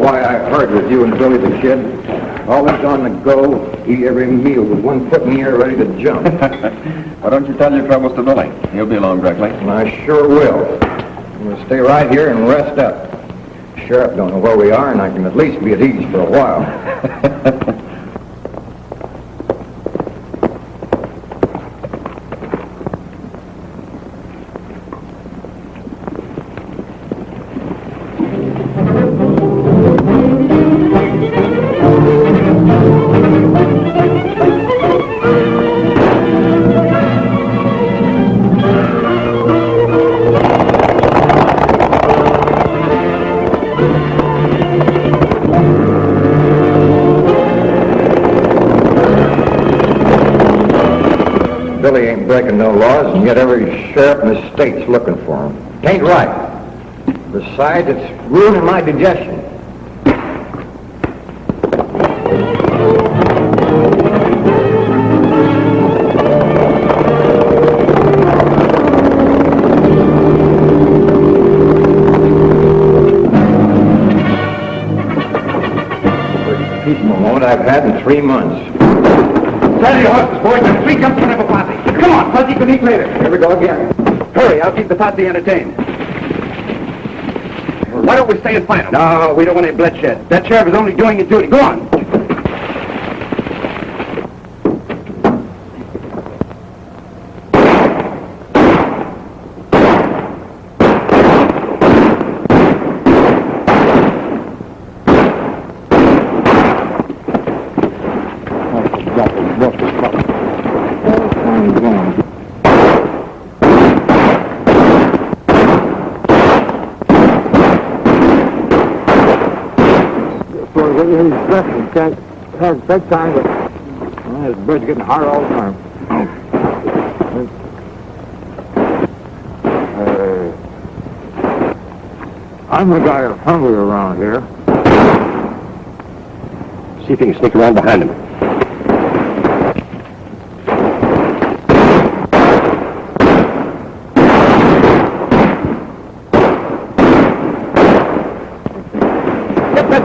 why I heard with you and Billy the Kid. Always on the go, eat every meal with one foot in the air ready to jump. Why don't you tell your troubles to Billy? He'll be along directly. I sure will. I'm going to stay right here and rest up. Sheriff don't know where we are, and I can at least be at ease for a while. Billy ain't breaking no laws, and yet every sheriff in the state's looking for him. It ain't right. Besides, it's ruining my digestion. First peaceful moment I've had in 3 months. Saddle your horses, boys, and free company of a posse. Come on, Fuzzy can eat later. Here we go again. Hurry, I'll keep the posse entertained. Why don't we stay and fight them? No, we don't want any bloodshed. That sheriff is only doing his duty. Go on. Can't have bedtime, but his bed's getting harder all the time. I'm the guy who's hungry around here. See if you can sneak around behind him.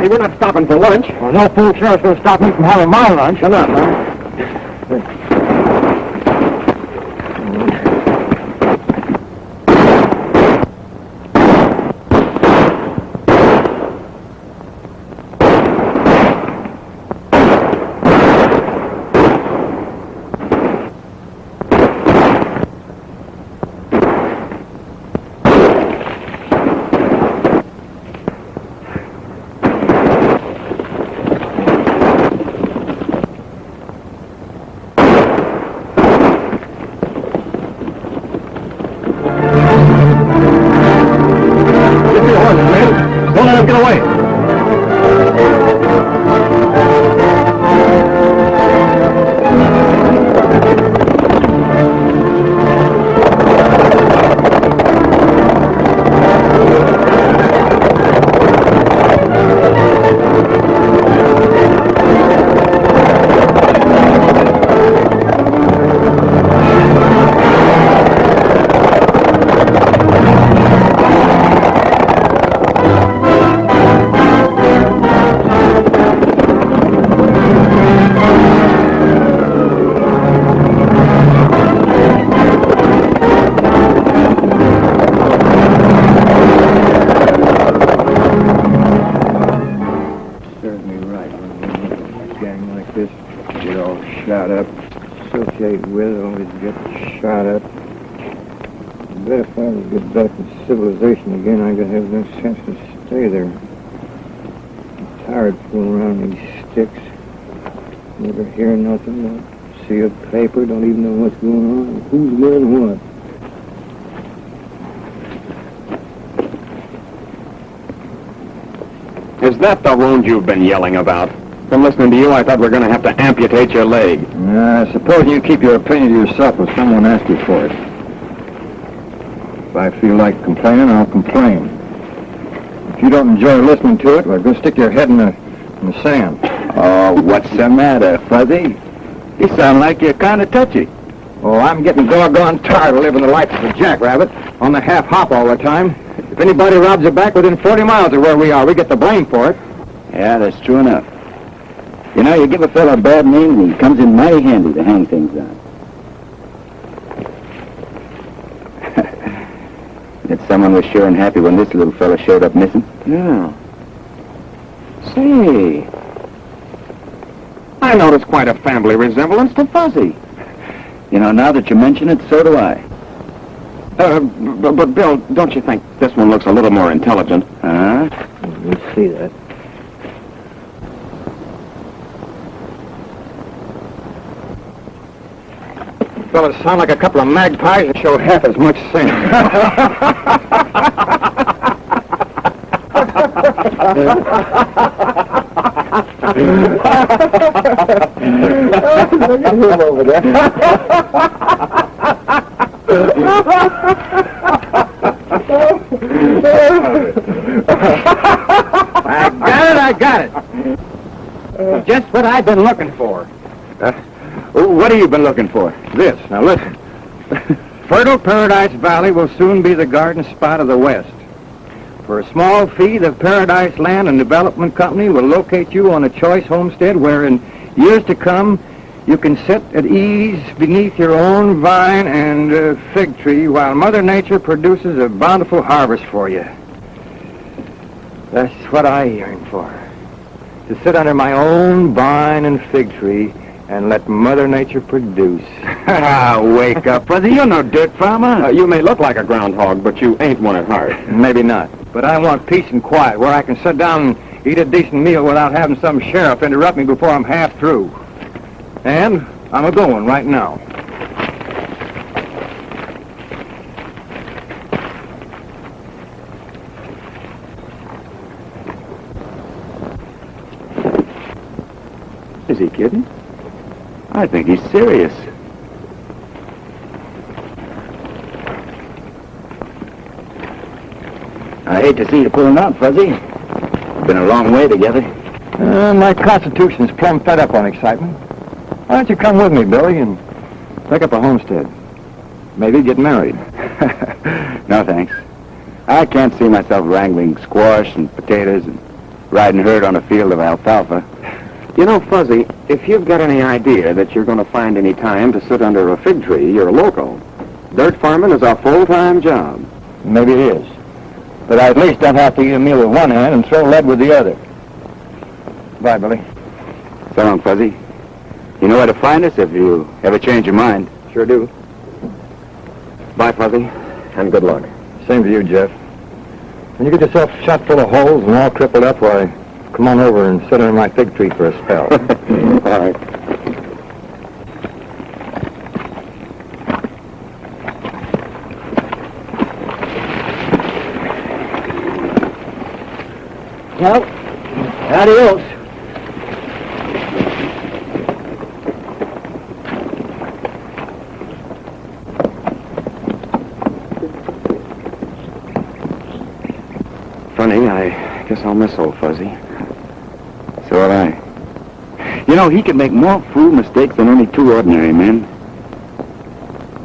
We're not stopping for lunch. Well, no fool sheriff's going to stop me from having my lunch. Shut up, man. Civilization again, I have no sense to stay there. I'm tired fooling around these sticks. Never hear nothing, don't see a paper, don't even know what's going on, who's doing what. Is that the wound you've been yelling about? From listening to you, I thought we were going to have to amputate your leg. Suppose you keep your opinion to yourself if someone asks you for it. If I feel like complaining, I'll complain. If you don't enjoy listening to it, well, go stick your head in the sand. Oh, what's the matter, Fuzzy? You sound like you're kind of touchy. Oh, I'm getting doggone tired of living the life of a jackrabbit on the half-hop all the time. If anybody robs a bank within 40 miles of where we are, we get the blame for it. Yeah, that's true enough. You know, you give a fellow a bad name and he comes in mighty handy to hang things on. That someone was sure and happy when this little fella showed up missing. Yeah. Say, I notice quite a family resemblance to Fuzzy. You know, now that you mention it, so do I. But Bill, don't you think this one looks a little more intelligent? Huh? Let's see that. Fellas sound like a couple of magpies and show half as much sense. Look at him over there. I got it. Just what I've been looking for. What have you been looking for? This. Now listen. Fertile Paradise Valley will soon be the garden spot of the West. For a small fee, the Paradise Land and Development Company will locate you on a choice homestead where in years to come you can sit at ease beneath your own vine and fig tree while Mother Nature produces a bountiful harvest for you. That's what I yearn for. To sit under my own vine and fig tree and let Mother Nature produce. Wake up, Fuzzy. You're no dirt farmer. You may look like a groundhog, but you ain't one at heart. Maybe not. But I want peace and quiet, where I can sit down and eat a decent meal without having some sheriff interrupt me before I'm half through. And I'm a-going right now. Is he kidding? I think he's serious. I hate to see you pulling out, Fuzzy. Been a long way together. My constitution's plumb fed up on excitement. Why don't you come with me, Billy, and pick up a homestead? Maybe get married. No, thanks. I can't see myself wrangling squash and potatoes and riding herd on a field of alfalfa. You know, Fuzzy, if you've got any idea that you're going to find any time to sit under a fig tree, you're a loco. Dirt farming is a full-time job. Maybe it is. But I at least don't have to eat a meal with one hand and throw lead with the other. Bye, Billy. So long, Fuzzy. You know where to find us if you ever change your mind. Sure do. Bye, Fuzzy, and good luck. Same to you, Jeff. When you get yourself shot full of holes and all crippled up, why, come on over and sit under my fig tree for a spell. All right. Well, adios. Funny, I guess I'll miss old Fuzzy. So will I. You know, he could make more fool mistakes than any two ordinary men.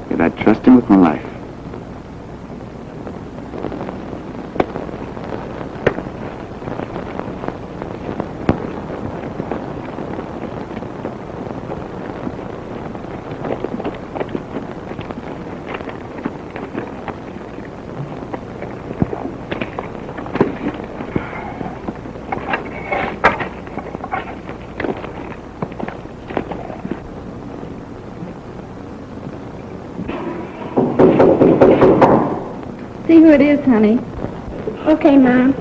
Yet I trust him with my life. See who it is, honey. Okay, Mom.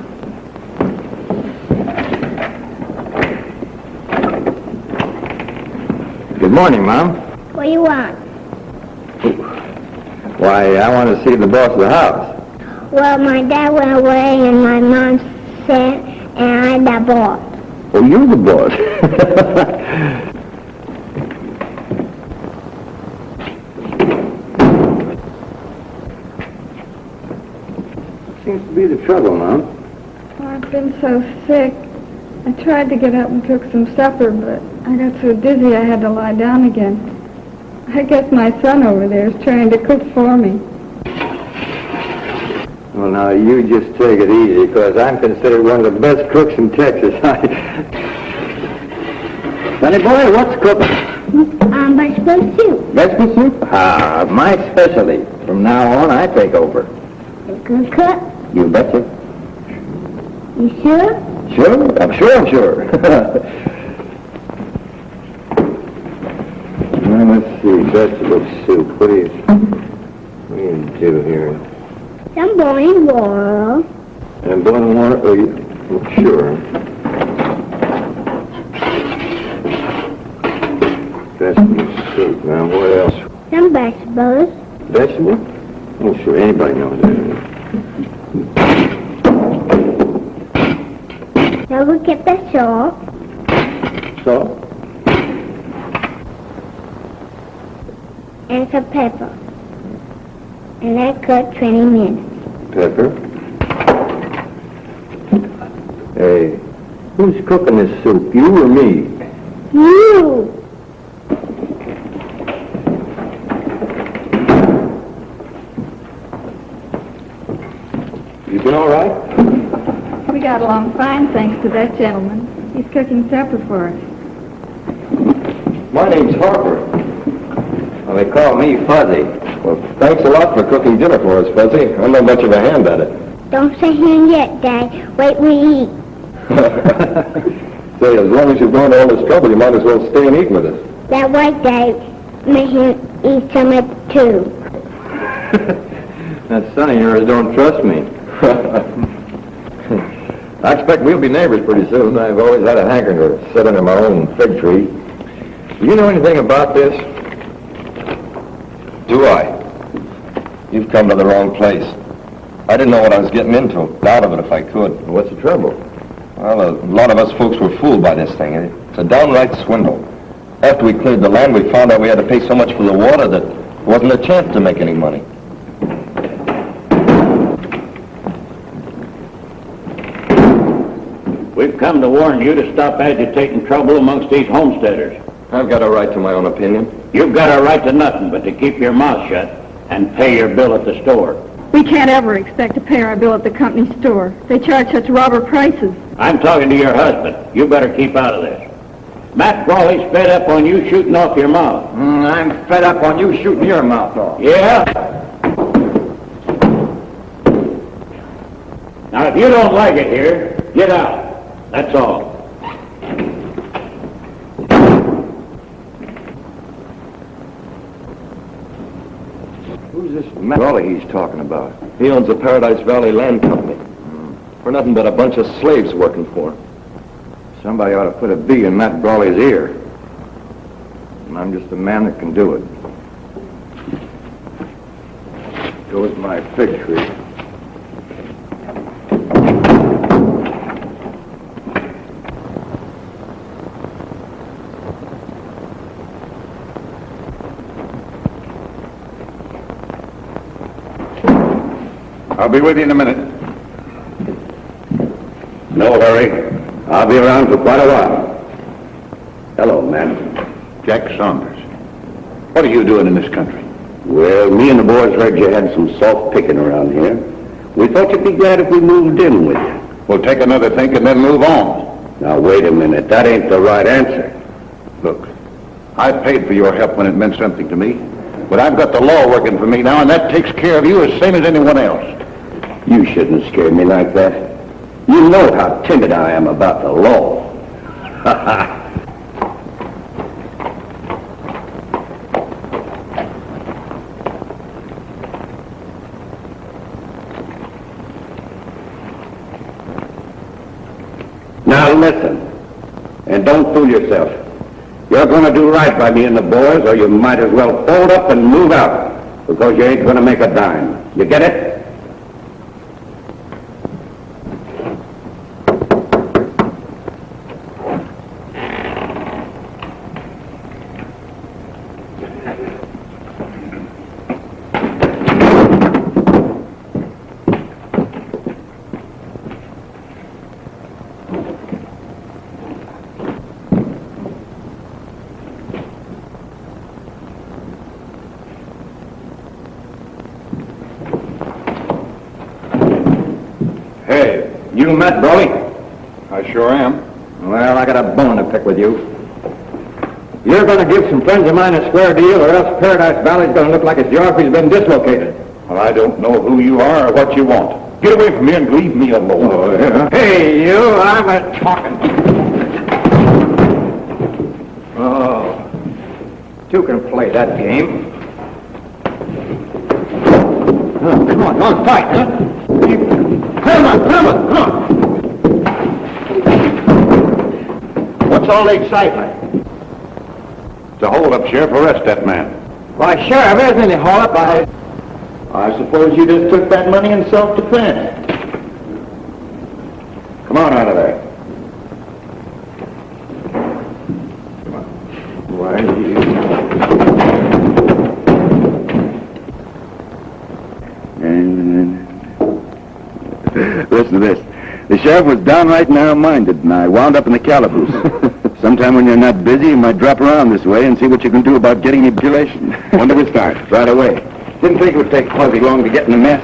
Good morning, Mom. What do you want? Why, I want to see the boss of the house. Well, my dad went away and my mom said, and I'm the boss. Oh, you're the boss. Seems to be the trouble, Mom. Oh, I've been so sick. I tried to get up and cook some supper, but I got so dizzy I had to lie down again. I guess my son over there is trying to cook for me. Well, now, you just take it easy, because I'm considered one of the best cooks in Texas. Sonny boy, what's cooking? Vegetable soup. Vegetable soup? Ah, my specialty. From now on, I take over. You can cook? You betcha. You sure? Sure? I'm sure. Now, let's see, vegetable soup. What do you do here? Some boiling water. And boiling water? Oh, sure. Vegetable soup. Now, what else? Some vegetables. Vegetable? Oh, sure. Anybody knows that. Now we get the salt. Salt? And some pepper. And let cook 20 minutes. Pepper. Hey, who's cooking this soup, you or me? You! You been all right? We got along fine, thanks to that gentleman. He's cooking supper for us. My name's Harper. Well, they call me Fuzzy. Well, thanks a lot for cooking dinner for us, Fuzzy. I'm not much of a hand at it. Don't say him yet, Dad. Wait, we eat. Say, as long as you've gone to all this trouble, you might as well stay and eat with us. That way, Dad, make him eat some of it too. That son of yours don't trust me. I expect we'll be neighbors pretty soon. I've always had a hankering to sit under my own fig tree. Do you know anything about this? Do I? You've come to the wrong place. I didn't know what I was getting into. Out of it if I could. What's the trouble? Well, a lot of us folks were fooled by this thing. It's a downright swindle. After we cleared the land, we found out we had to pay so much for the water that there wasn't a chance to make any money. We've come to warn you to stop agitating trouble amongst these homesteaders. I've got a right to my own opinion. You've got a right to nothing but to keep your mouth shut and pay your bill at the store. We can't ever expect to pay our bill at the company store. They charge such robber prices. I'm talking to your husband. You better keep out of this. Matt Brawley's fed up on you shooting off your mouth. I'm fed up on you shooting your mouth off. Yeah? Now, if you don't like it here, get out. That's all. Who's this Brawley he's talking about? He owns the Paradise Valley Land Company. We're nothing but a bunch of slaves working for him. Somebody ought to put a bee in Matt Brawley's ear. And I'm just the man that can do it. Goes my fig tree. I'll be with you in a minute. No hurry. I'll be around for quite a while. Hello, man. Jack Saunders. What are you doing in this country? Well, me and the boys heard you had some soft picking around here. We thought you'd be glad if we moved in with you. We'll take another think and then move on. Now, wait a minute. That ain't the right answer. Look, I paid for your help when it meant something to me. But I've got the law working for me now, and that takes care of you as same as anyone else. You shouldn't scare me like that. You know how timid I am about the law. Now listen, and don't fool yourself. You're going to do right by me and the boys, or you might as well fold up and move out, because you ain't going to make a dime. You get it? Hey, you Matt Brawley? I sure am. Well, I got a bone to pick with you. You're going to give some friends of mine a square deal, or else Paradise Valley's going to look like its geography's been dislocated. Well, I don't know who you are or what you want. Get away from me and leave me alone. Oh, yeah. Hey, you, I'm a talking. Oh, two can play that game. Oh, come on, fight, huh? Come on. What's all the excitement? It's a hold-up, Sheriff. Arrest that man. Why, Sheriff, isn't any hold-up. I suppose you just took that money in self-defense. Come on out of there. Why, Listen to this. The sheriff was downright narrow-minded, and I wound up in the calaboose. Sometime when you're not busy, you might drop around this way and see what you can do about getting ejaculation. When do we start? Right away. Didn't think it would take Fuzzy long to get in a mess.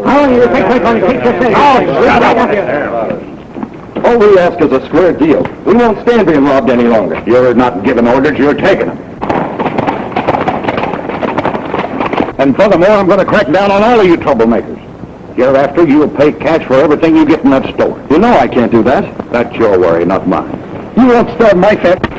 How long do you think we're going to keep this thing? All we ask is a square deal. We won't stand being robbed any longer. You're not giving orders, you're taking them. And furthermore, I'm going to crack down on all of you troublemakers. Hereafter, you'll pay cash for everything you get in that store. You know I can't do that. That's your worry, not mine. You won't starve my family.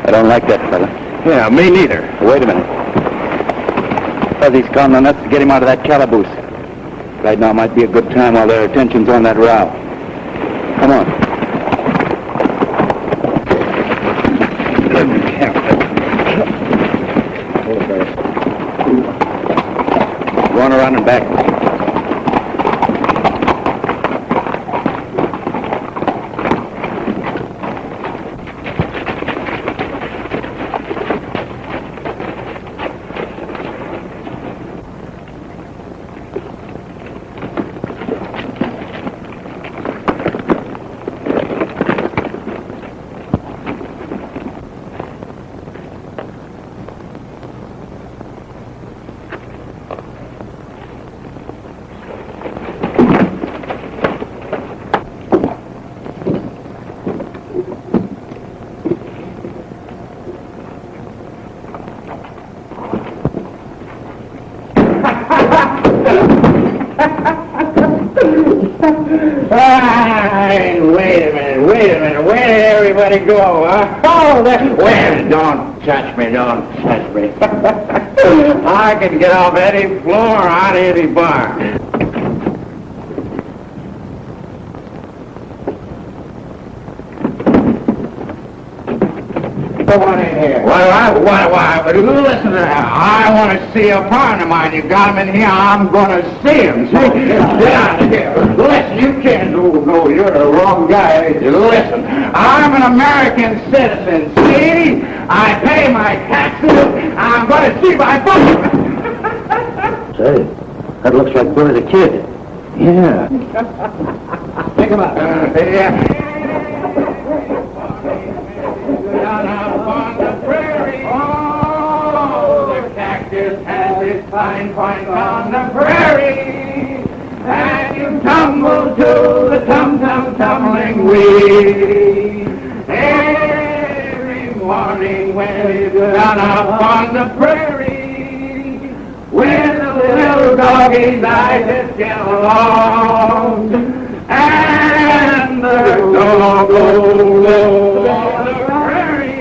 I don't like that fella. Yeah, me neither. Wait a minute. Fuzzy's calling on us to get him out of that calaboose. Right now might be a good time while their attention's on that row. Come on. Go on around and back. Wait a minute. Where did everybody go, huh? Oh, well, don't touch me. I can get off any floor out of any bar. Come on in here. Listen, I want to see a partner of mine. You got him in here, I'm going to see him. See? Get out of here. Listen, you can't. No, you're the wrong guy. Listen, I'm an American citizen, see? I pay my taxes. I'm going to see my book. Say, that looks like Billy the Kid. Yeah. Pick him up. Yeah. Down up on the prairie, oh, the cactus has its fine points on the prairie, and you tumble to the tumbling weed. Every morning when you go down up on the prairie, with the little doggy's eyes just get along, and the dog goes on the prairie.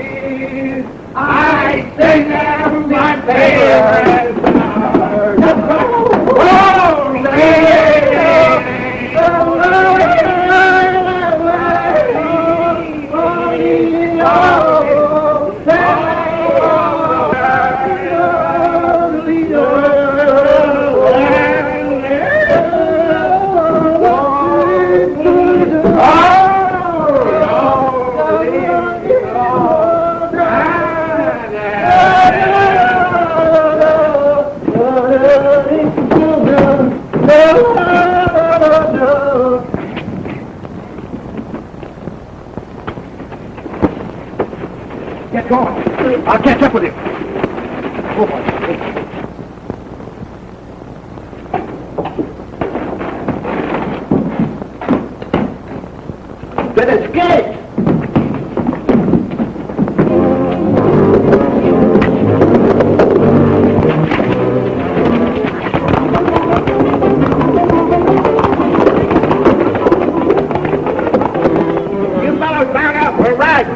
I sing them my favorite song. Oh, Get going. I'll catch up with you. Oh, boy. Been escaped! You fellows back up, we're right!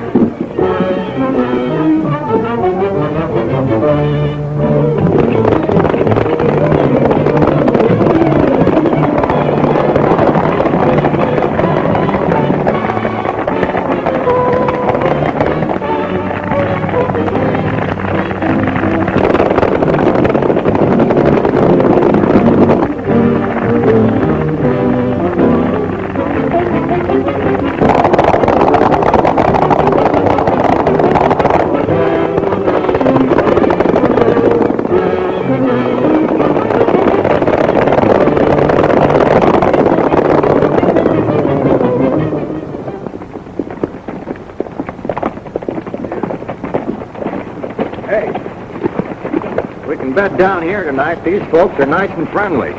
We can bed down here tonight. These folks are nice and friendly.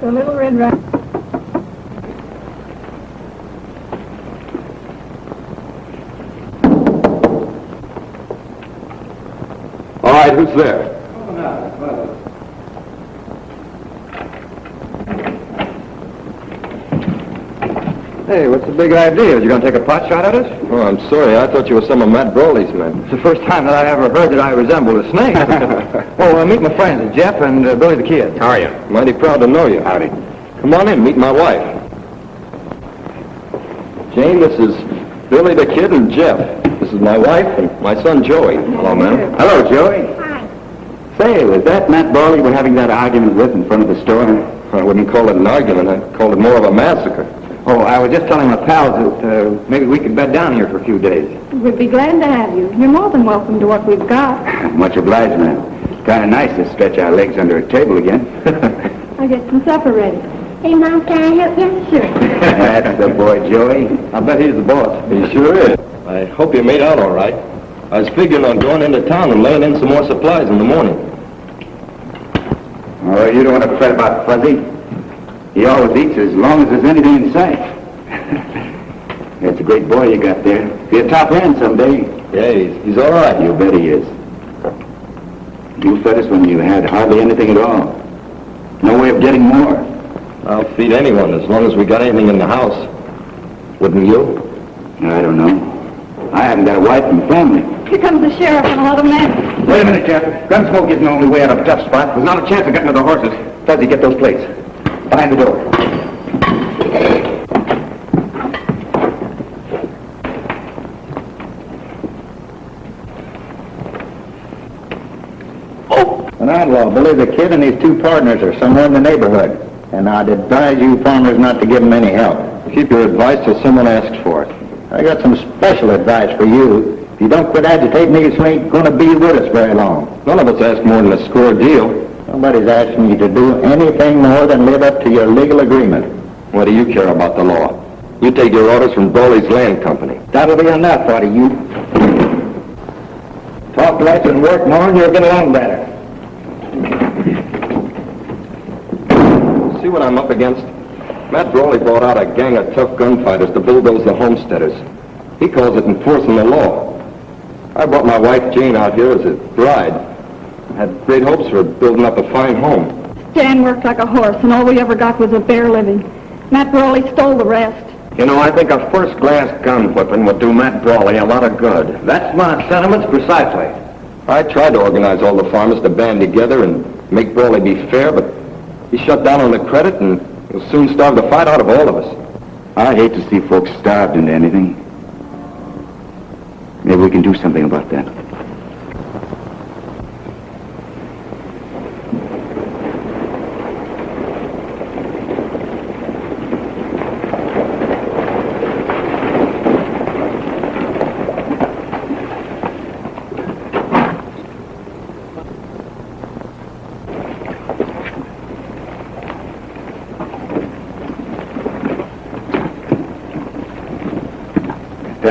The little red rat. All right, who's there? Hey, what's the big idea? You going to take a pot shot at us? Oh, I'm sorry. I thought you were some of Matt Brawley's men. It's the first time that I ever heard that I resemble a snake. Meet my friends, Jeff and Billy the Kid. How are you? Mighty proud to know you. Howdy. Come on in, meet my wife. Jane, this is Billy the Kid and Jeff. This is my wife and my son Joey. Hello, man. Hello, Joey. Hi. Say, was that Matt Brawley we're having that argument with in front of the store? I wouldn't call it an argument. I'd call it more of a massacre. Oh, I was just telling my pals that maybe we could bed down here for a few days. We'd be glad to have you. You're more than welcome to what we've got. Much obliged, ma'am. It's kind of nice to stretch our legs under a table again. I'll get some supper ready. Hey, Mom, can I help you? Sure. That's the boy, Joey. I bet he's the boss. He sure is. I hope you made out all right. I was figuring on going into town and laying in some more supplies in the morning. Oh, you don't want to fret about Fuzzy. He always eats as long as there's anything in sight. That's a great boy you got there. Be a top hand someday. Yeah, he's all right. You bet he is. You fed us when you had hardly anything at all. No way of getting more. I'll feed anyone as long as we got anything in the house. Wouldn't you? I don't know. I haven't got a wife and family. Here comes the sheriff and a lot of men. Wait a minute, Jeff. Gunsmoke isn't the only way out of a tough spot. There's not a chance of getting to the horses. Fuzzy, get those plates. Behind the door. An outlaw, Billy the Kid, and his two partners are somewhere in the neighborhood. And I'd advise you farmers not to give them any help. Keep your advice till someone asks for it. I got some special advice for you. If you don't quit agitating, these ain't going to be with us very long. None of us ask more than a square deal. Nobody's asking you to do anything more than live up to your legal agreement. What do you care about the law? You take your orders from Brawley's Land Company. That'll be enough out of you. Talk less and work more, and you'll get along better. See what I'm up against? Matt Brawley brought out a gang of tough gunfighters to bulldoze the homesteaders. He calls it enforcing the law. I brought my wife Jane out here as a bride. Had great hopes for building up a fine home. Jan worked like a horse, and all we ever got was a bare living. Matt Brawley stole the rest. You know, I think a first-class gun whipping would do Matt Brawley a lot of good. That's my sentiments precisely. I tried to organize all the farmers to band together and make Brawley be fair, but he shut down on the credit and he'll soon starve the fight out of all of us. I hate to see folks starved into anything. Maybe we can do something about that.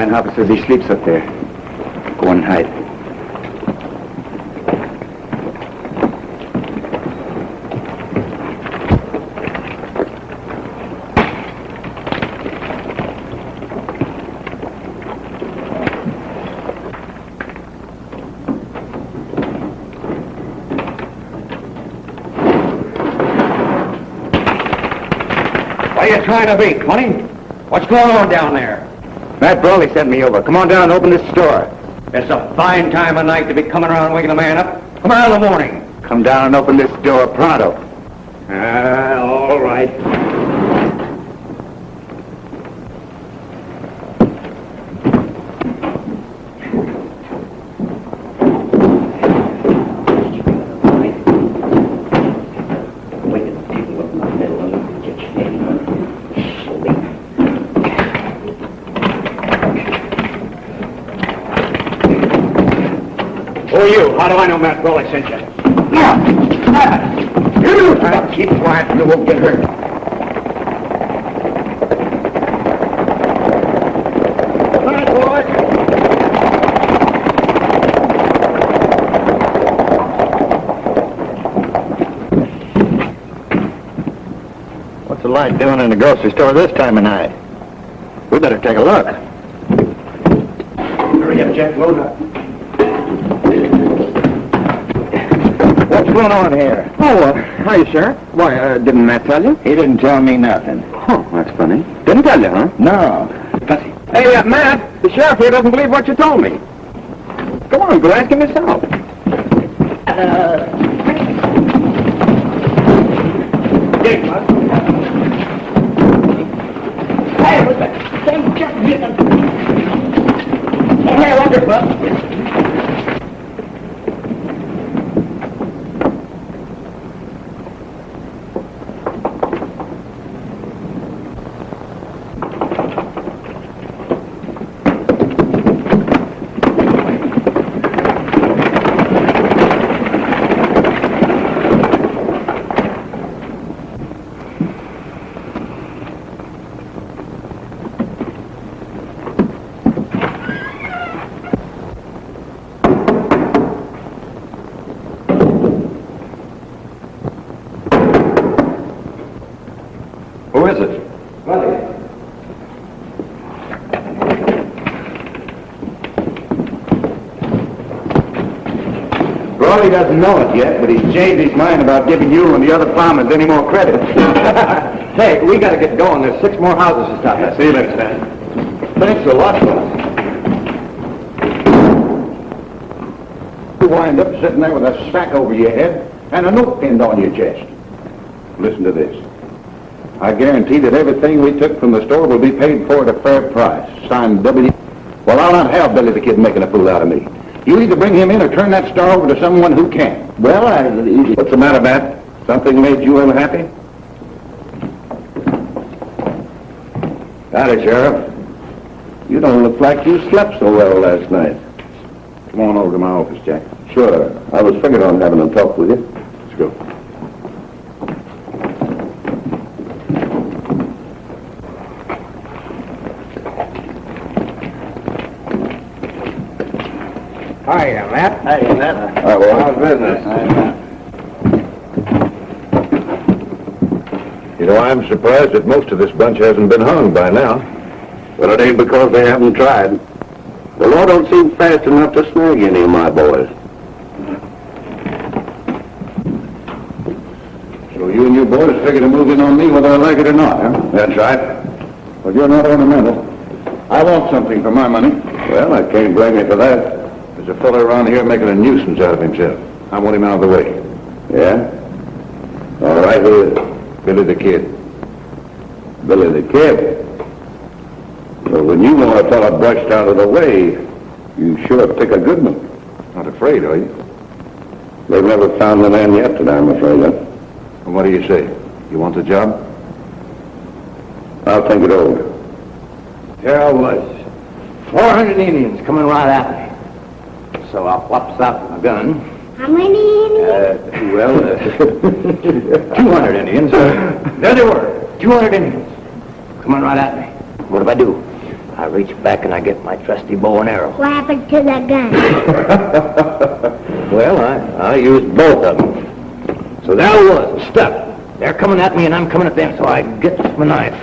Greenhalgh says he sleeps up there. Go and hide. What are you trying to be, Connie? What's going on down there? Matt Brawley sent me over. Come on down and open this store. It's a fine time of night to be coming around waking a man up. Come around in the morning. Come down and open this door pronto. All right. Who are you? How do I know Matt Brawley sent you? You keep quiet and you won't get hurt. All right, boys. What's the light doing in the grocery store this time of night? We better take a look. Hurry up, Jack. Load up. What's going on here? Oh, hi, Sheriff. Why, didn't Matt tell you? He didn't tell me nothing. Oh, that's funny. Didn't tell you, huh? No. Hey, Matt, the sheriff here doesn't believe what you told me. Come on, go ask him yourself. Who is it? Brawley doesn't know it yet, but he's changed his mind about giving you and the other farmers any more credit. Hey, we gotta get going. There's 6 more houses to stop at. See you next time. Thanks a lot, fellas. You wind up sitting there with a sack over your head and a note pinned on your chest. Listen to this. I guarantee that everything we took from the store will be paid for at a fair price. Signed W. Well, I'll not have Billy the Kid making a fool out of me. You either bring him in or turn that store over to someone who can. Well, What's the matter, Matt? Something made you unhappy? Howdy, Sheriff. You don't look like you slept so well last night. Come on over to my office, Jack. Sure. I was figuring on having a talk with you. Let's go. Hiya, Matt. Hey, Matt. All right, well, how's business? You know, I'm surprised that most of this bunch hasn't been hung by now. Well, it ain't because they haven't tried. The law don't seem fast enough to snag any of my boys. So you and your boys figure to move in on me whether I like it or not, huh? That's right. Well, you're not ornamental. I want something for my money. Well, I can't blame you for that. There's a fellow around here making a nuisance out of himself. I want him out of the way. Yeah? All right, who is it? Billy the Kid. Billy the Kid? Well, when you want a fellow brushed out of the way, you sure pick a good one. Not afraid, are you? They've never found the man yet that I'm afraid of. And what do you say? You want the job? I'll think it over. Here I was. 400 Indians coming right at me. So I whops out my gun. How many Indians? 200 Indians. There they were. 200 Indians coming right at me. What do I do? I reach back and I get my trusty bow and arrow. What happened to the gun? Well, I used both of them. So there I was, stuck. They're coming at me and I'm coming at them, so I get my knife.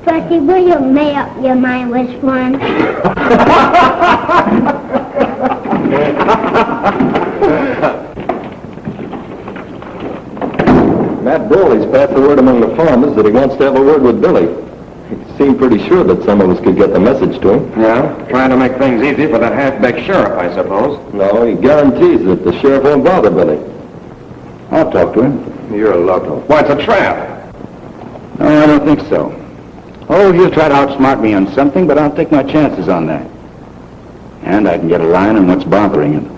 Trusty, will you make up your mind which one? Matt Brawley's passed the word among the farmers that he wants to have a word with Billy. He seemed pretty sure that some of us could get the message to him. Yeah, trying to make things easy for that half-back sheriff, I suppose. No, he guarantees that the sheriff won't bother Billy. I'll talk to him. You're a loco. Why, it's a trap. No, I don't think so. Oh, he'll try to outsmart me on something, but I'll take my chances on that. And I can get a line on what's bothering him.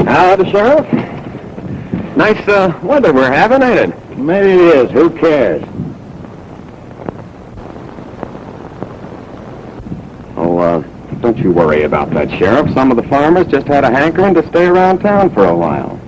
Howdy, Sheriff. Nice weather we're having, ain't it? Maybe it is. Who cares? Oh, don't you worry about that, Sheriff. Some of the farmers just had a hankering to stay around town for a while.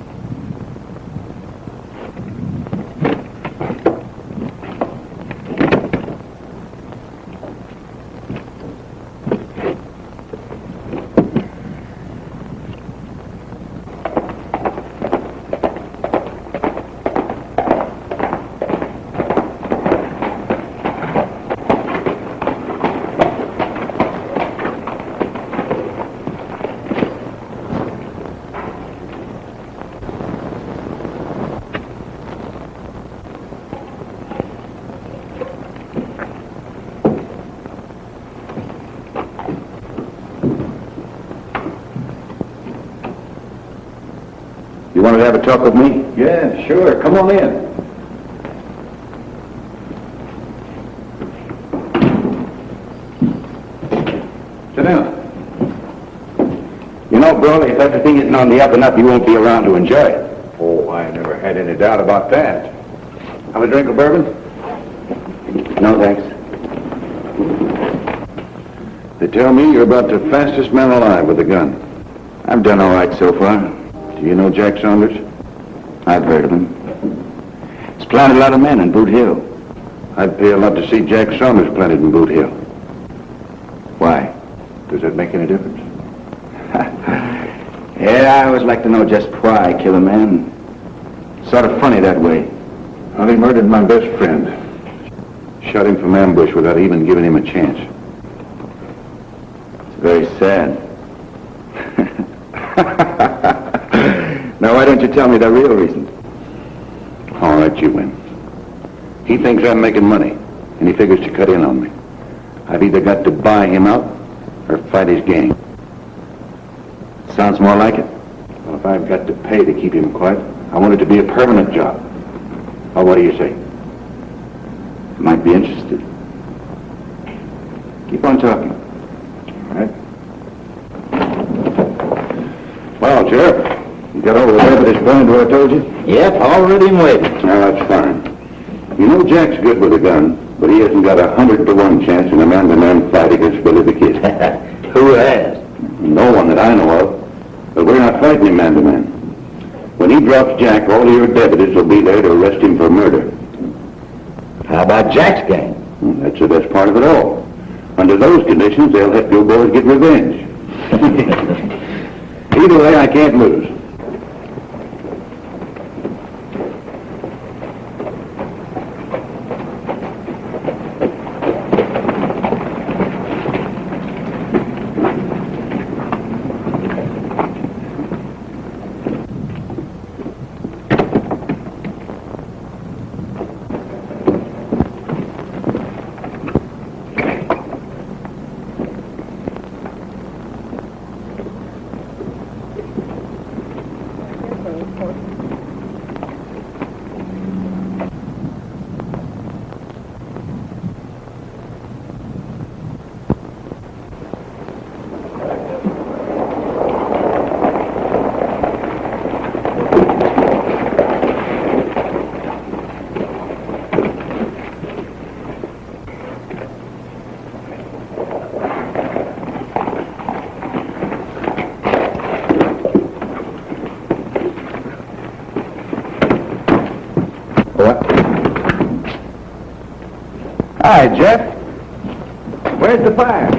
You wanted to have a talk with me? Yeah, sure. Come on in. Sit down. You know, Brawley, if everything isn't on the up and up, you won't be around to enjoy it. Oh, I never had any doubt about that. Have a drink of bourbon? No, thanks. They tell me you're about the fastest man alive with a gun. I've done all right so far. Do you know Jack Saunders? I've heard of him. He's planted a lot of men in Boot Hill. I'd pay a lot to see Jack Saunders planted in Boot Hill. Why? Does that make any difference? Yeah, I always like to know just why I kill a man. Sort of funny that way. Well, he murdered my best friend. Shot him from ambush without even giving him a chance. It's very sad. Now, why don't you tell me the real reason? All right, you win. He thinks I'm making money, and he figures to cut in on me. I've either got to buy him out or fight his gang. Sounds more like it. Well, if I've got to pay to keep him quiet, I want it to be a permanent job. Well, what do you say? Might be interested. Keep on talking. All right. Well, Sheriff, you got all the evidence pointed where I told you? Yep, already in waiting. Now, that's fine. You know Jack's good with a gun, but he hasn't got 100-to-1 chance in a man-to-man fight against Billy the Kid. Who has? No one that I know of. But we're not fighting him man-to-man. When he drops Jack, all your deputies will be there to arrest him for murder. How about Jack's gang? That's the best part of it all. Under those conditions, they'll help your boys get revenge. Either way, I can't lose. Hi, Jeff. Where's the fire?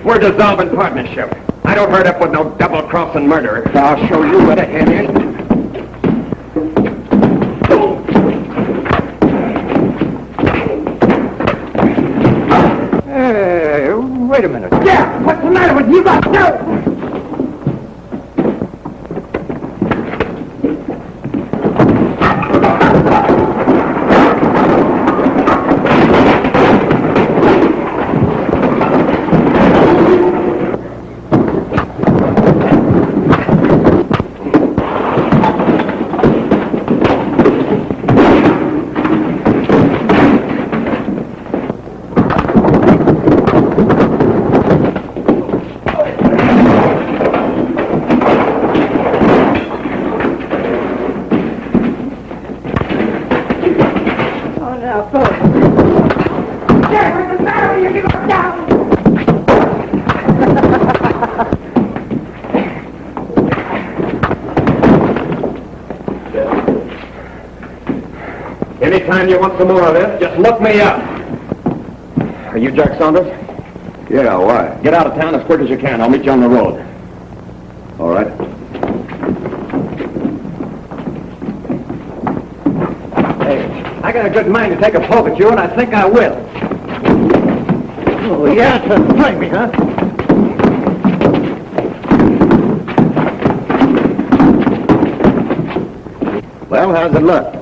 We're dissolving partnership. I don't hurt up with no double-crossing murderer. I'll show you where the head is. Hey, wait a minute. Yeah, what's the matter with you? Got no. Anytime you want some more of this, just look me up. Are you Jack Saunders? Yeah, why? Get out of town as quick as you can. I'll meet you on the road. All right. Hey, I got a good mind to take a poke at you, and I think I will. Oh, yeah, to play me, huh? Well, how's it look?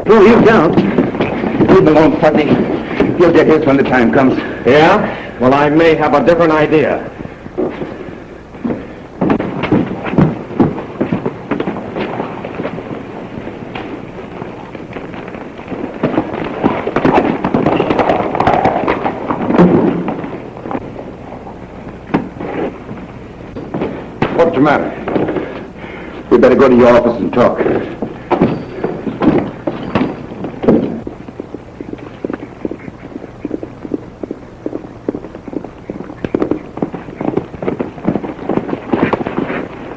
Oh, you don't. Leave him alone, Putney. You'll get his when the time comes. Yeah? Well, I may have a different idea. What's the matter? We better go to your office and talk.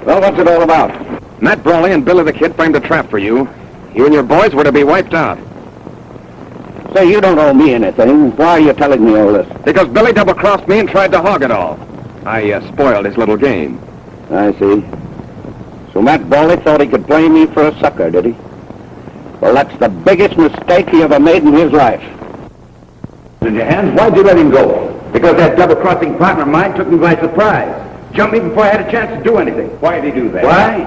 Well, what's it all about? Matt Brawley and Billy the Kid framed a trap for you. You and your boys were to be wiped out. Say, you don't owe me anything. Why are you telling me all this? Because Billy double-crossed me and tried to hog it all. I spoiled his little game. I see. So Matt Brawley thought he could play me for a sucker, did he? Well, that's the biggest mistake he ever made in his life. In your hands, why'd you let him go? Because that double-crossing partner of mine took me by surprise. Jumped me before I had a chance to do anything. Why did he do that? Why?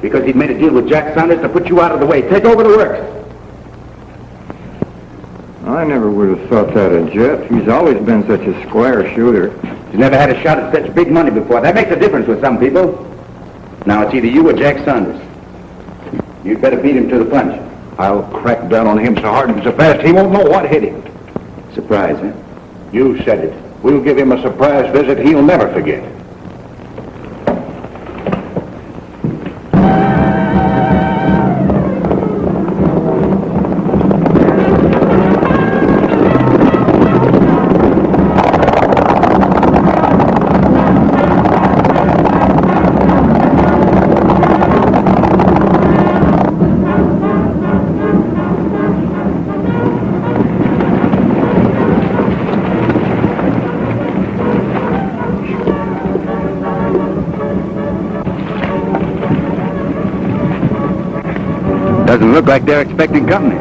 Because he'd made a deal with Jack Saunders to put you out of the way. Take over the works. I never would have thought that of Jeff. He's always been such a square shooter. He's never had a shot at such big money before. That makes a difference with some people. Now it's either you or Jack Saunders. You'd better beat him to the punch. I'll crack down on him so hard and so fast he won't know what hit him. Surprise, huh? You said it. We'll give him a surprise visit he'll never forget. Doesn't look like they're expecting company.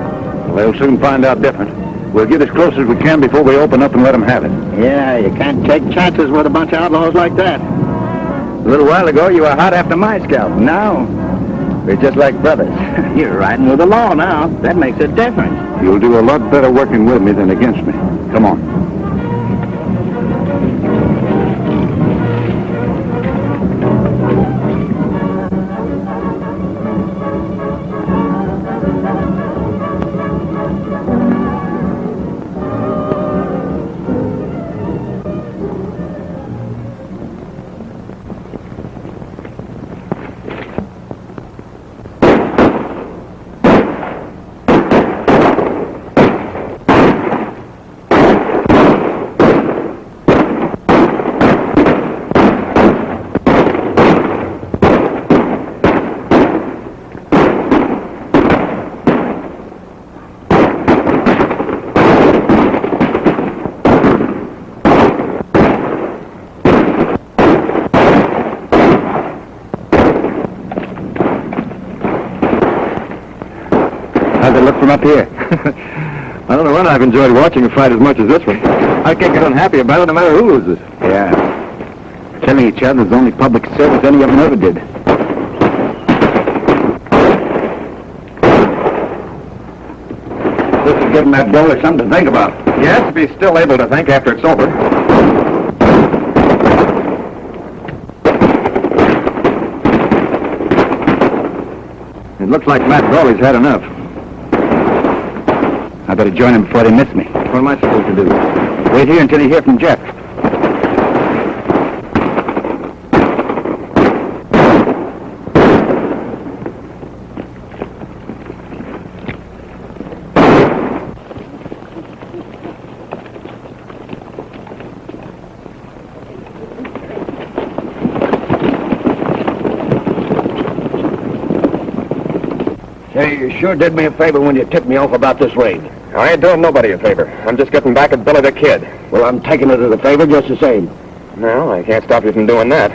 They'll soon find out different. We'll get as close as we can before we open up and let them have it. Yeah, you can't take chances with a bunch of outlaws like that. A little while ago, you were hot after my scalp. Now, we're just like brothers. You're riding with the law now. That makes a difference. You'll do a lot better working with me than against me. Come on. from up here. I don't know when I've enjoyed watching a fight as much as this one. I can't get unhappy about it no matter who loses. Yeah. Killing each other is the only public service any of them ever did. This is giving that Brawley something to think about. Yes, if he's still able to think after it's over. It looks like Matt Brawley's had enough. I better join him before they miss me. What am I supposed to do? Wait here until you hear from Jeff. Say, you sure did me a favor when you tipped me off about this raid. I ain't doing nobody a favor. I'm just getting back at Billy the Kid. Well, I'm taking it as a favor just the same. No, I can't stop you from doing that.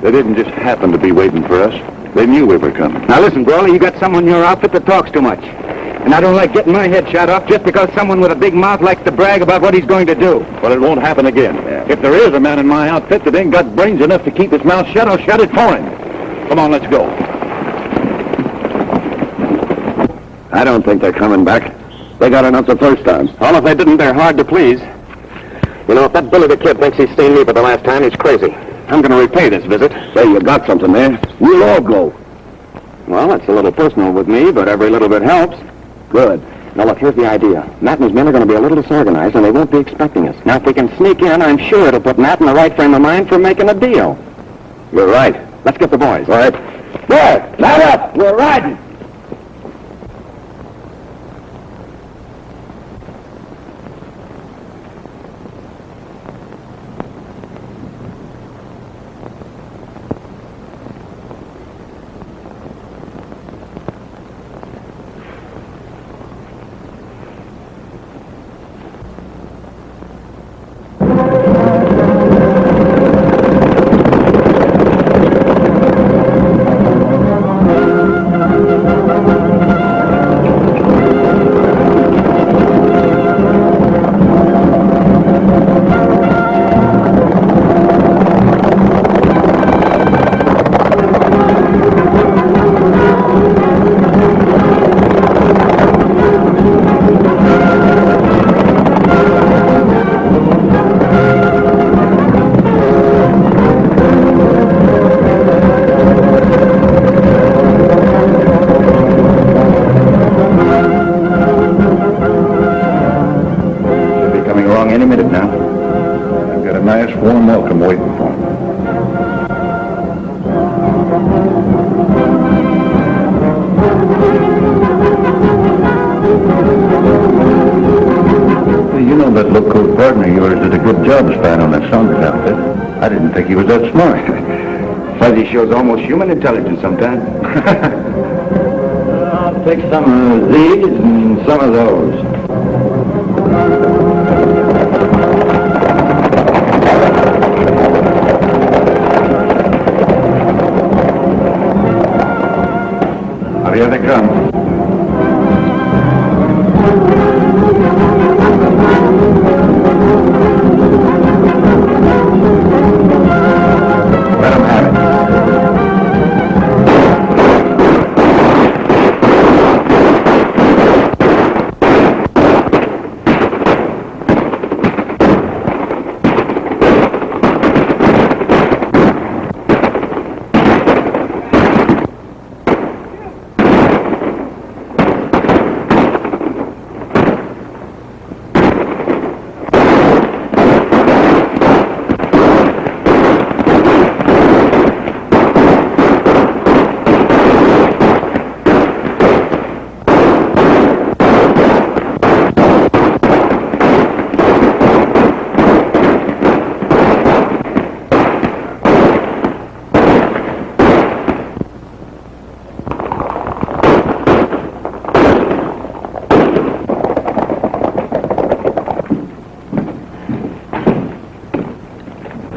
They didn't just happen to be waiting for us. They knew we were coming. Now listen, Brawley, you got someone in your outfit that talks too much. And I don't like getting my head shot off just because someone with a big mouth likes to brag about what he's going to do. Well, it won't happen again. Yeah. If there is a man in my outfit that ain't got brains enough to keep his mouth shut, I'll shut it for him. Come on, let's go. I don't think they're coming back. They got enough the first time. Well, if they didn't, they're hard to please. You know, if that Billy the Kid thinks he's seen me for the last time, he's crazy. I'm going to repay this visit. Say, you got something there. We'll all go. Well, it's a little personal with me, but every little bit helps. Good. Now, look, here's the idea. Matt and his men are going to be a little disorganized, and they won't be expecting us. Now, if we can sneak in, I'm sure it'll put Matt in the right frame of mind for making a deal. You're right. Let's get the boys. All right. There! Line up! We're riding! Warm welcome waiting for him. You know that low-coat partner of yours did a good job spying on that Saunders outfit. I didn't think he was that smart. Fuzzy shows almost human intelligence sometimes. I'll take some of these and some of those. Here they come. Let them have it.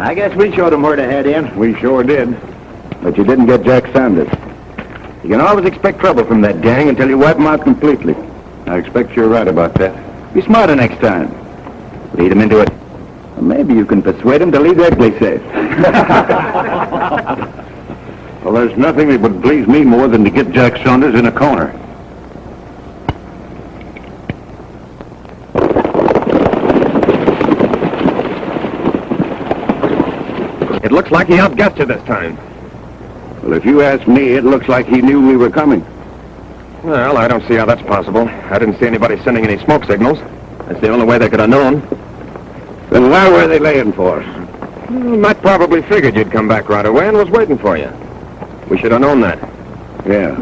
I guess we showed them where to head in. We sure did. But you didn't get Jack Sanders. You can always expect trouble from that gang until you wipe them out completely. I expect you're right about that. Be smarter next time. Lead them into it. Or maybe you can persuade them to leave Egley safe. Well, there's nothing that would please me more than to get Jack Saunders in a corner. It looks like he outguessed you this time. Well, if you ask me, it looks like he knew we were coming. Well, I don't see how that's possible. I didn't see anybody sending any smoke signals. That's the only way they could have known. Then why were they laying for us? Well, Matt probably figured you'd come back right away and was waiting for you. We should have known that. Yeah.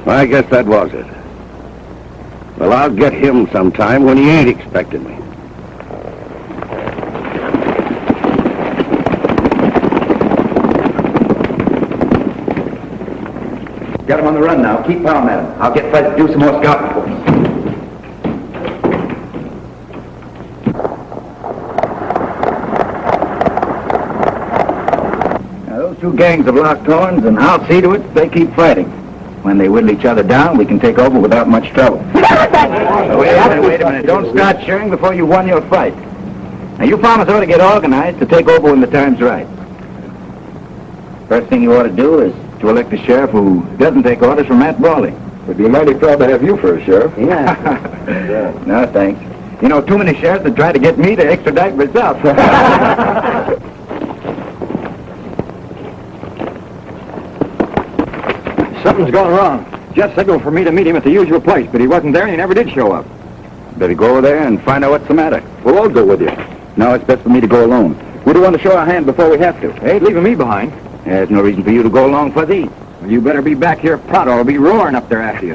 Well, I guess that was it. Well, I'll get him sometime when he ain't expecting me. Got him on the run now. Keep pounding at him. I'll get Fred to do some more scouting for us. Now, those two gangs have locked horns, and I'll see to it they keep fighting. When they whittle each other down, we can take over without much trouble. Wait a minute. Don't start cheering before you've won your fight. Now, you farmers ought to get organized to take over when the time's right. First thing you ought to do is to elect a sheriff who doesn't take orders from Matt Brawley. We'd be mighty proud to have you for a sheriff. Yeah. No, thanks. You know, too many sheriffs that try to get me to extradite myself. Something's going wrong. Jeff signaled for me to meet him at the usual place, but he wasn't there and he never did show up. Better go over there and find out what's the matter. We'll all go with you. No, it's best for me to go alone. We don't want to show our hand before we have to. Hey, leaving me behind. There's no reason for you to go along for thee. Well, you better be back here pronto. I'll be roaring up there after you.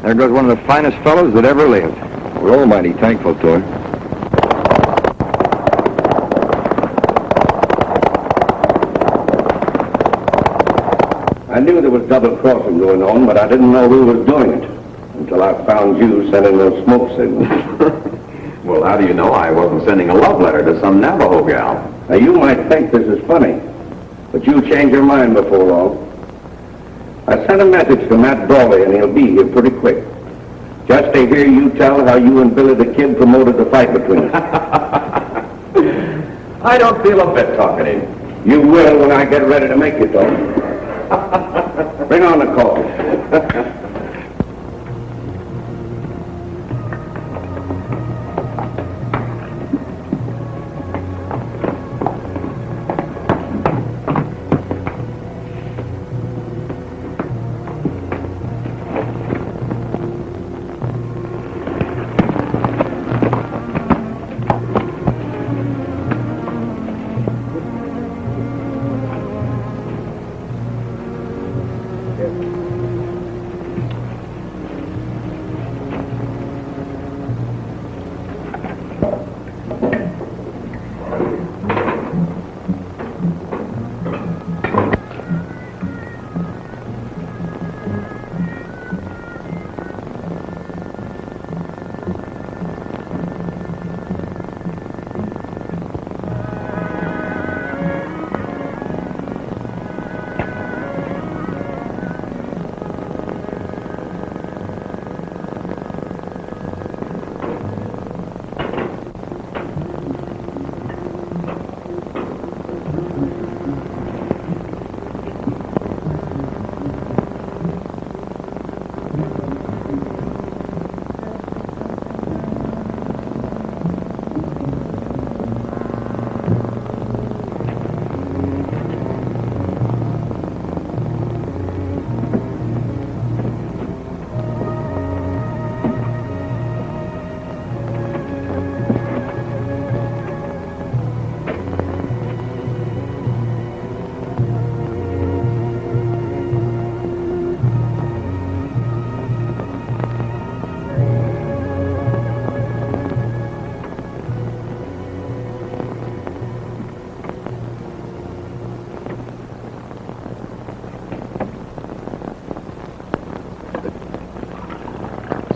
There goes one of the finest fellows that ever lived. We're all mighty thankful to him. I knew there was double-crossing going on, but I didn't know who was doing it until I found you sending those smoke signals. Well, how do you know I wasn't sending a love letter to some Navajo gal? Now, you might think this is funny, but you'll change your mind before long. I sent a message to Matt Brawley, and he'll be here pretty quick. Just to hear you tell how you and Billy the Kid promoted the fight between us. I don't feel a bit talking to him. You will when I get ready to make you talk. Bring on the coffee.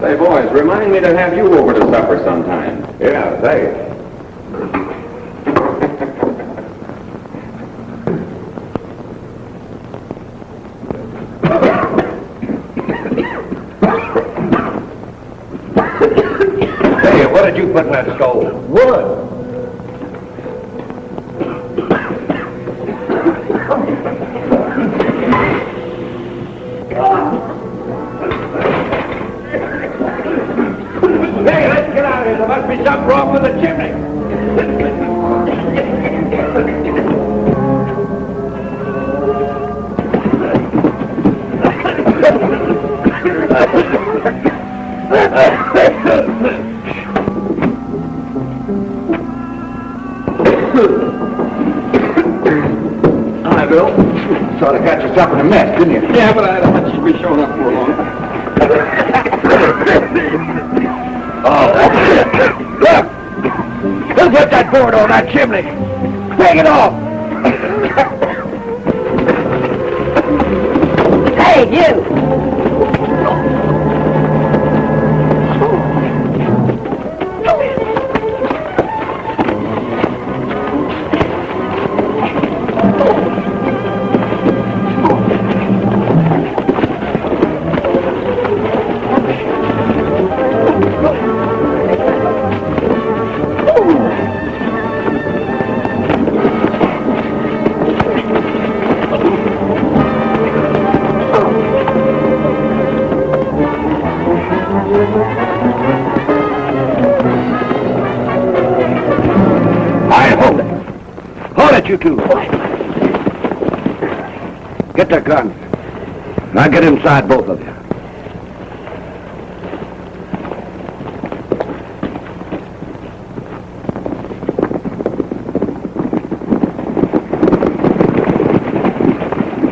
Say, boys, remind me to have you over to supper sometime. Yeah, thanks. Hey, what did you put in that stove? Wood. Hey, let's get out of here. There must be something wrong with the chimney. Hi, Bill. Sort of got yourself in a mess, didn't you? Yeah, but I had a hunch you'd be showing up for long. Look! Who put that board on that chimney? Take it off! Hey, you! You two. Get their guns. Now get inside, both of you.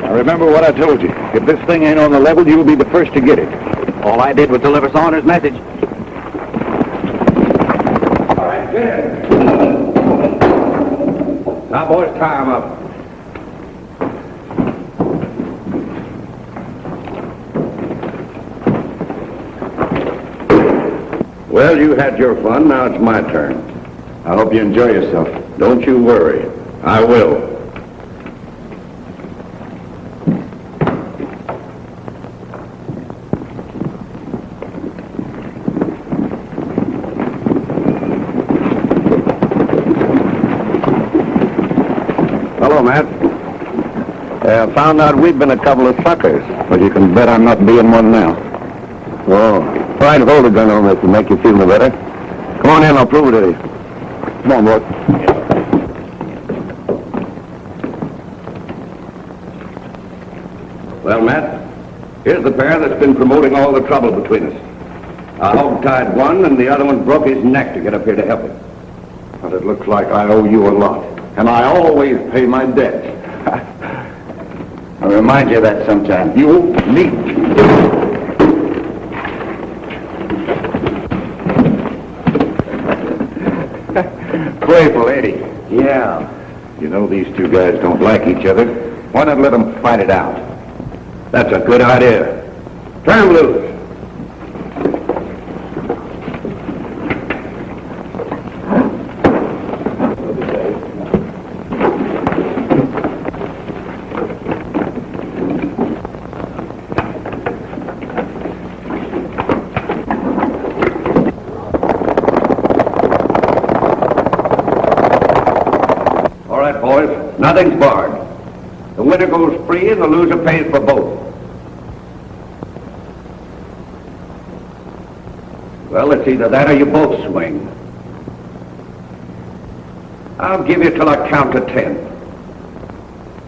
Now remember what I told you. If this thing ain't on the level, you'll be the first to get it. All I did was deliver Saunders' message. All right, get in. Now, boys, tie 'em up. Well, you had your fun. Now it's my turn. I hope you enjoy yourself. Don't you worry. I will. Hello, Matt. Found out we've been a couple of suckers, but you can bet I'm not being one now. Oh, try and hold a gun on this to make you feel no better. Come on in, I'll prove it to you. Come on, boy. Well, Matt, here's the pair that's been promoting all the trouble between us. I hog-tied one, and the other one broke his neck to get up here to help him. But it looks like I owe you a lot, and I always pay my debts. I'll remind you of that sometime. You need. Playful, ain't he? Yeah. You know these two guys don't like each other. Why not let them fight it out? That's a good idea. Turn 'em loose. Nothing's barred. The winner goes free and the loser pays for both. Well, it's either that or you both swing. I'll give you till I count to 10.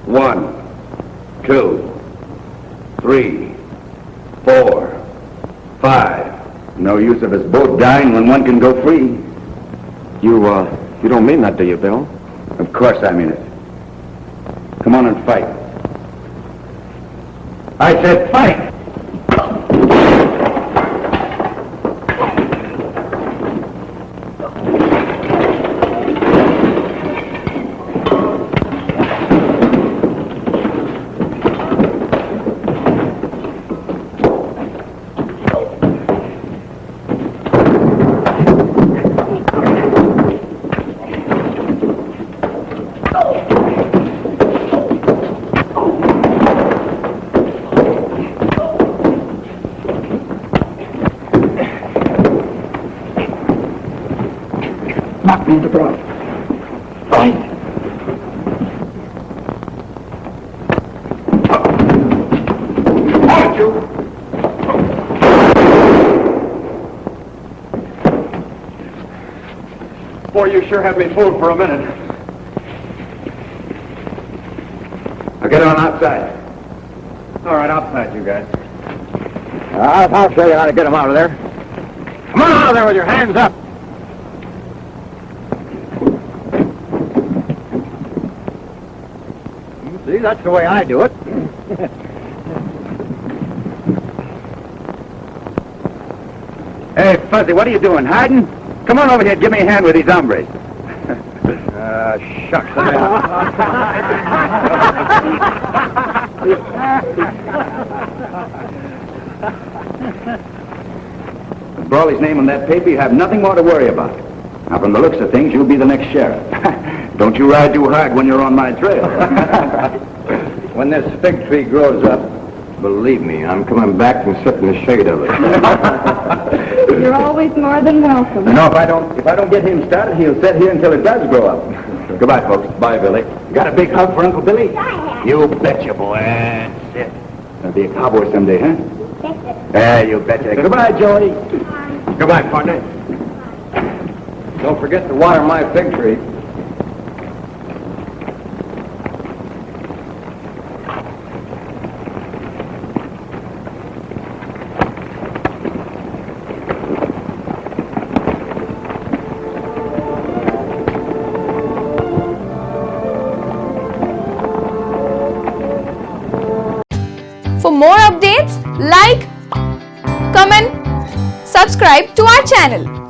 1, 2, 3, 4, 5. No use of us both dying when one can go free. You don't mean that, do you, Bill? Of course I mean it. Come on and fight. I said fight! and the bride. Right. Aren't you? Boy, you sure have me fooled for a minute. I'll get on outside. All right, outside, you guys. I'll show you how to get them out of there. Come on out of there with your hands up. See, that's the way I do it. Hey, Fuzzy, what are you doing, hiding? Come on over here and give me a hand with these hombres. Shucks. With Brawley's name on that paper, you have nothing more to worry about. Now, from the looks of things, you'll be the next sheriff. Don't you ride too hard when you're on my trail. When this fig tree grows up, believe me, I'm coming back and sit in the shade of it. You're always more than welcome. No, if I don't get him started, he'll sit here until it does grow up. Goodbye, folks. Bye, Billy. Got a big hug for Uncle Billy? You betcha, boy. That's it. Gonna be a cowboy someday, huh? You betcha. Goodbye, Joey. Goodbye, partner. Don't forget to water my fig tree. For more updates, like, comment, subscribe to our channel.